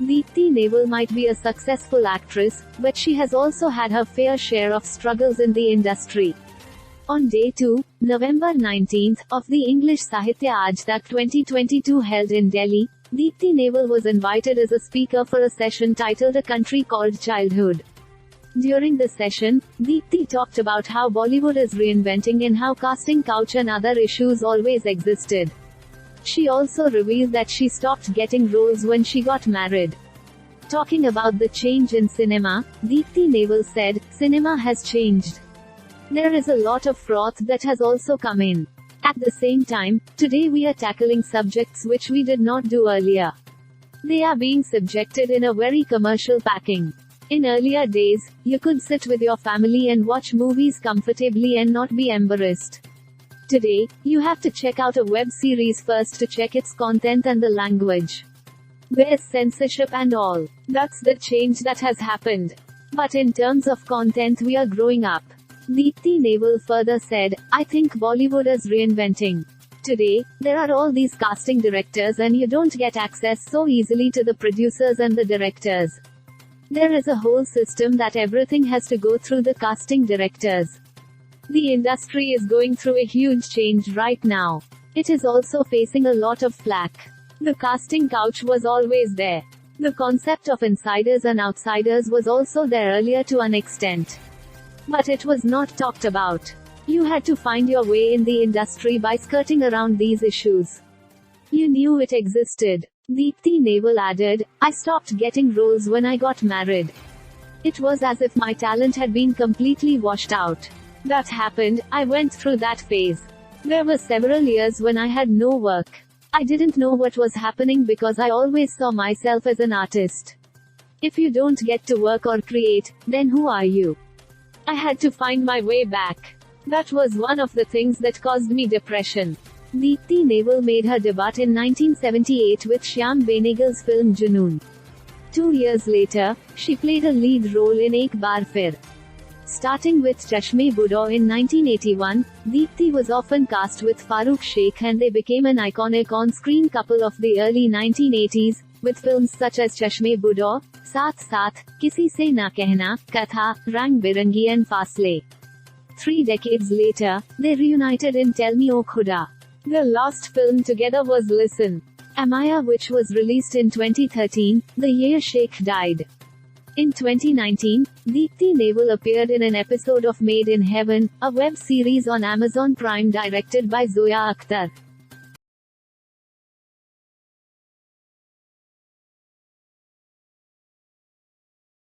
Deepti Naval might be a successful actress, but she has also had her fair share of struggles in the industry. On day 2, November 19, of the English Sahitya Aaj Tak 2022 held in Delhi, Deepti Naval was invited as a speaker for a session titled A Country Called Childhood. During the session, Deepti talked about how Bollywood is reinventing and how casting couch and other issues always existed. She also revealed that she stopped getting roles when she got married. Talking about the change in cinema, Deepti Naval said, "Cinema has changed. There is a lot of froth that has also come in. At the same time, today we are tackling subjects which we did not do earlier. They are being subjected in a very commercial packing. In earlier days, you could sit with your family and watch movies comfortably and not be embarrassed. Today, you have to check out a web series first to check its content and the language. There's censorship and all. That's the change that has happened. But in terms of content, we are growing up." Deepti Naval further said, "I think Bollywood is reinventing. Today, there are all these casting directors and you don't get access so easily to the producers and the directors. There is a whole system that everything has to go through the casting directors. The industry is going through a huge change right now. It is also facing a lot of flack. The casting couch was always there. The concept of insiders and outsiders was also there earlier to an extent. But it was not talked about. You had to find your way in the industry by skirting around these issues. You knew it existed." Deepti Naval added, "I stopped getting roles when I got married. It was as if my talent had been completely washed out. That happened, I went through that phase. There were several years when I had no work. I didn't know what was happening because I always saw myself as an artist. If you don't get to work or create, then who are you? I had to find my way back. That was one of the things that caused me depression." Deepti Naval made her debut in 1978 with Shyam Benegal's film Junoon. 2 years later, she played a lead role in Ek Baar Phir. Starting with Chashme Budho in 1981, Deepti was often cast with Farooq Sheikh and they became an iconic on-screen couple of the early 1980s, with films such as Chashme Budho, Saath Saath, Kisi Se Na Kehna, Katha, Rang Birangi and Fasle. 3 decades later, they reunited in Tell Me O Khuda. The last film together was Listen, Amaya, which was released in 2013, the year Sheikh died. In 2019, Deepti Naval appeared in an episode of Made in Heaven, a web series on Amazon Prime directed by Zoya Akhtar.